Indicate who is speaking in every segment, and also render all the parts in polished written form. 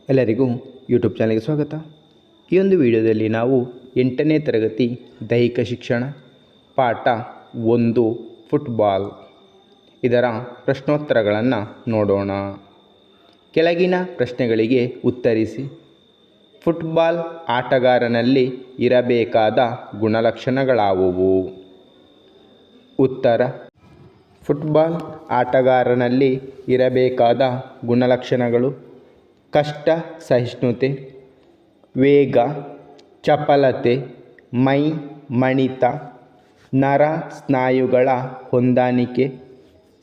Speaker 1: ಎಲ್ಲರಿಗೂ ಯೂಟ್ಯೂಬ್ ಚಾನಲ್ಗೆ ಸ್ವಾಗತ. ಈ ಒಂದು ವಿಡಿಯೋದಲ್ಲಿ ನಾವು 8ನೇ ತರಗತಿ ದೈಹಿಕ ಶಿಕ್ಷಣ ಪಾಠ 1 ಫುಟ್ಬಾಲ್ ಇದರ ಪ್ರಶ್ನೋತ್ತರಗಳನ್ನು ನೋಡೋಣ. ಕೆಳಗಿನ ಪ್ರಶ್ನೆಗಳಿಗೆ ಉತ್ತರಿಸಿ. ಫುಟ್ಬಾಲ್ ಆಟಗಾರನಲ್ಲಿ ಇರಬೇಕಾದ ಗುಣಲಕ್ಷಣಗಳಾವುವು? ಉತ್ತರ: ಫುಟ್ಬಾಲ್ ಆಟಗಾರನಲ್ಲಿ ಇರಬೇಕಾದ ಗುಣಲಕ್ಷಣಗಳು: ಕಷ್ಟ ಸಹಿಷ್ಣುತೆ, ವೇಗ, ಚಪಲತೆ, ಮೈ ಮಣಿತ, ನರ ಸ್ನಾಯುಗಳ ಹೊಂದಾಣಿಕೆ,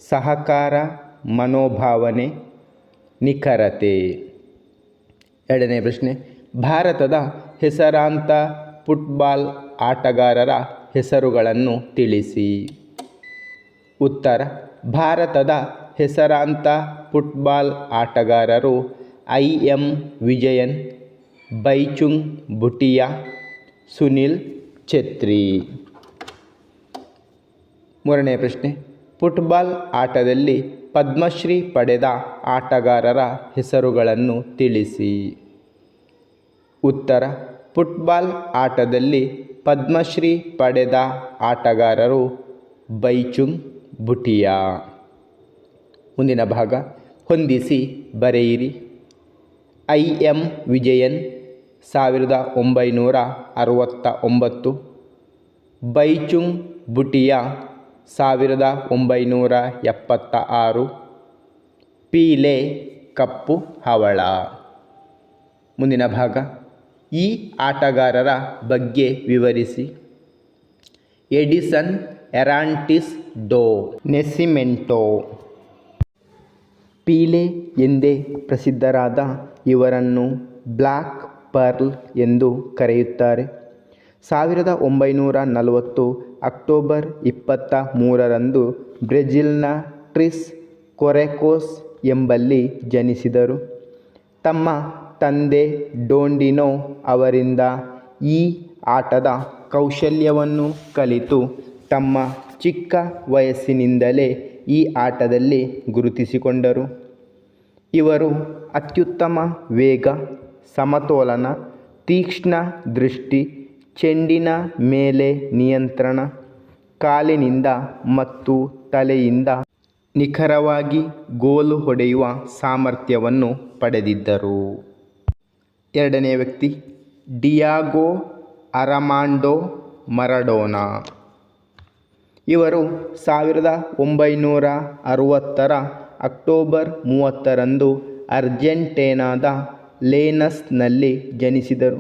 Speaker 1: ಸಹಕಾರ ಮನೋಭಾವನೆ, ನಿಖರತೆ. ಎರಡನೇ ಪ್ರಶ್ನೆ: ಭಾರತದ ಹೆಸರಾಂತ ಫುಟ್ಬಾಲ್ ಆಟಗಾರರ ಹೆಸರುಗಳನ್ನು ತಿಳಿಸಿ. ಉತ್ತರ: ಭಾರತದ ಹೆಸರಾಂತ ಫುಟ್ಬಾಲ್ ಆಟಗಾರರು IM ವಿಜಯನ್, ಬೈಚುಂಗ್ ಭುಟಿಯಾ, ಸುನಿಲ್ ಛೇತ್ರಿ. ಮೂರನೇ ಪ್ರಶ್ನೆ: ಫುಟ್ಬಾಲ್ ಆಟದಲ್ಲಿ ಪದ್ಮಶ್ರೀ ಪಡೆದ ಆಟಗಾರರ ಹೆಸರುಗಳನ್ನು ತಿಳಿಸಿ. ಉತ್ತರ: ಫುಟ್ಬಾಲ್ ಆಟದಲ್ಲಿ ಪದ್ಮಶ್ರೀ ಪಡೆದ ಆಟಗಾರರು ಬೈಚುಂಗ್ ಭುಟಿಯಾ. ಮುಂದಿನ ಭಾಗ: ಹೊಂದಿಸಿ ಬರೆಯಿರಿ. IM ವಿಜಯನ್ 1969, ಬೈಚುಂಗ್ ಭುಟಿಯಾ 1976, ಪೀಲೆ ಕಪ್ಪು ಹವಳ. ಮುಂದಿನ ಭಾಗ: ಈ ಆಟಗಾರರ ಬಗ್ಗೆ ವಿವರಿಸಿ. ಎಡಿಸನ್ ಎರಾಂಟಿಸ್ ಡೋ ನೆಸಿಮೆಂಟೊ. ಪೀಲೆ ಎಂದೇ ಪ್ರಸಿದ್ಧರಾದ ಇವರನ್ನು ಬ್ಲ್ಯಾಕ್ ಪರ್ಲ್ ಎಂದು ಕರೆಯುತ್ತಾರೆ. 1940 ಅಕ್ಟೋಬರ್ 23ರಂದು ಬ್ರೆಜಿಲ್ನ ಟ್ರಿಸ್ ಕೊರೆಕೋಸ್ ಎಂಬಲ್ಲಿ ಜನಿಸಿದರು. ತಮ್ಮ ತಂದೆ ಡೊಂಡಿನೊ ಅವರಿಂದ ಈ ಆಟದ ಕೌಶಲ್ಯವನ್ನು ಕಲಿತು ತಮ್ಮ ಚಿಕ್ಕ ವಯಸ್ಸಿನಿಂದಲೇ ಈ ಆಟದಲ್ಲಿ ಗುರುತಿಸಿಕೊಂಡರು. ಇವರು ಅತ್ಯುತ್ತಮ ವೇಗ, ಸಮತೋಲನ, ತೀಕ್ಷ್ಣ ದೃಷ್ಟಿ, ಚೆಂಡಿನ ಮೇಲೆ ನಿಯಂತ್ರಣ, ಕಾಲಿನಿಂದ ಮತ್ತು ತಲೆಯಿಂದ ನಿಖರವಾಗಿ ಗೋಲು ಹೊಡೆಯುವ ಸಾಮರ್ಥ್ಯವನ್ನು ಪಡೆದಿದ್ದರು. ಎರಡನೇ ವ್ಯಕ್ತಿ: ಡಿಯಾಗೋ ಅರಮಾಂಡೋ ಮರಡೋನಾ. ಇವರು 1960 ಅಕ್ಟೋಬರ್ 30ರಂದು ಅರ್ಜೆಂಟೀನಾದ ಲೇನಸ್ನಲ್ಲಿ ಜನಿಸಿದರು.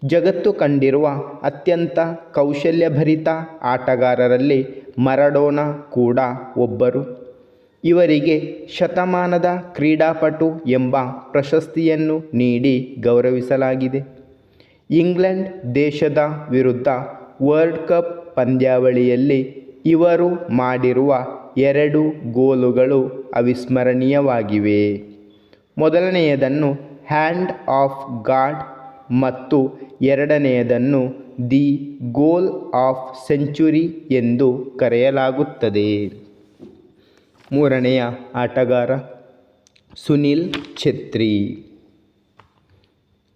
Speaker 1: ಜಗತ್ತು ಕಂಡಿರುವ ಅತ್ಯಂತ ಕೌಶಲ್ಯಭರಿತ ಆಟಗಾರರಲ್ಲಿ ಮರಡೋನಾ ಕೂಡ ಒಬ್ಬರು. ಇವರಿಗೆ ಶತಮಾನದ ಕ್ರೀಡಾಪಟು ಎಂಬ ಪ್ರಶಸ್ತಿಯನ್ನು ನೀಡಿ ಗೌರವಿಸಲಾಗಿದೆ. ಇಂಗ್ಲೆಂಡ್ ದೇಶದ ವಿರುದ್ಧ ವರ್ಲ್ಡ್ ಕಪ್ ಪಂದ್ಯಾವಳಿಯಲ್ಲಿ ಇವರು ಮಾಡಿರುವ 2 ಗೋಲುಗಳು ಅವಿಸ್ಮರಣೀಯವಾಗಿವೆ. ಮೊದಲನೆಯದನ್ನು ಹ್ಯಾಂಡ್ ಆಫ್ ಗಾಡ್ ಮತ್ತು ಎರಡನೆಯದನ್ನು ದಿ ಗೋಲ್ ಆಫ್ ಸೆಂಚುರಿ ಎಂದು ಕರೆಯಲಾಗುತ್ತದೆ. ಮೂರನೆಯ ಆಟಗಾರ ಸುನಿಲ್ ಛೇತ್ರಿ.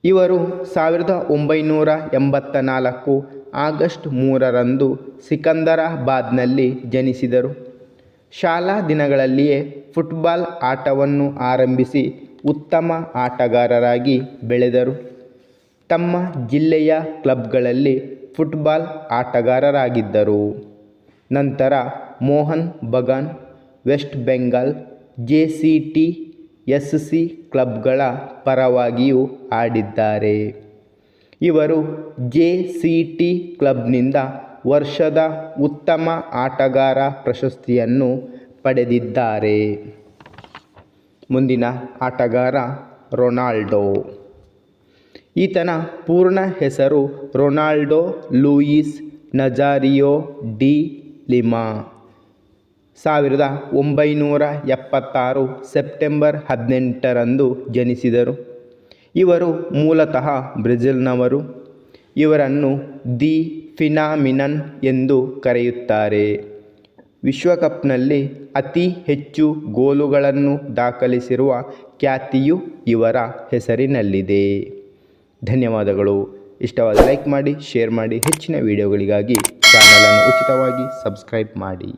Speaker 1: ಇವರು 1984 ಆಗಸ್ಟ್ 3ರಂದು ಸಿಕಂದರಾಬಾದ್ನಲ್ಲಿ ಜನಿಸಿದರು. ಶಾಲಾ ದಿನಗಳಲ್ಲಿಯೇ ಫುಟ್ಬಾಲ್ ಆಟವನ್ನು ಆರಂಭಿಸಿ ಉತ್ತಮ ಆಟಗಾರರಾಗಿ ಬೆಳೆದರು. ತಮ್ಮ ಜಿಲ್ಲೆಯ ಕ್ಲಬ್ಗಳಲ್ಲಿ ಫುಟ್ಬಾಲ್ ಆಟಗಾರರಾಗಿದ್ದರು. ನಂತರ Mohun Bagan, West Bengal, JCT SC ಕ್ಲಬ್ಗಳ ಪರವಾಗಿಯೂ ಆಡಿದ್ದಾರೆ. ಇವರು JCT ಕ್ಲಬ್ನಿಂದ ವರ್ಷದ ಉತ್ತಮ ಆಟಗಾರ ಪ್ರಶಸ್ತಿಯನ್ನು ಪಡೆದಿದ್ದಾರೆ. ಮುಂದಿನ ಆಟಗಾರ ರೊನಾಲ್ಡೋ. ಈತನ ಪೂರ್ಣ ಹೆಸರು Ronaldo Luis Nazario de Lima. 1976 September 18ರಂದು ಜನಿಸಿದರು. ಇವರು ಮೂಲತಃ ಬ್ರೆಜಿಲ್ನವರು. ಇವರನ್ನು ದಿ ಫಿನಾಮಿನನ್ ಎಂದು ಕರೆಯುತ್ತಾರೆ. ವಿಶ್ವಕಪ್ನಲ್ಲಿ ಅತಿ ಹೆಚ್ಚು ಗೋಲುಗಳನ್ನು ದಾಖಲಿಸಿರುವ ಖ್ಯಾತಿಯು ಇವರ ಹೆಸರಿನಲ್ಲಿದೆ. ಧನ್ಯವಾದಗಳು. ಇಷ್ಟವಾದ ಲೈಕ್ ಮಾಡಿ, ಶೇರ್ ಮಾಡಿ. ಹೆಚ್ಚಿನ ವಿಡಿಯೋಗಳಿಗಾಗಿ ಚಾನಲನ್ನು ಉಚಿತವಾಗಿ ಸಬ್ಸ್ಕ್ರೈಬ್ ಮಾಡಿ.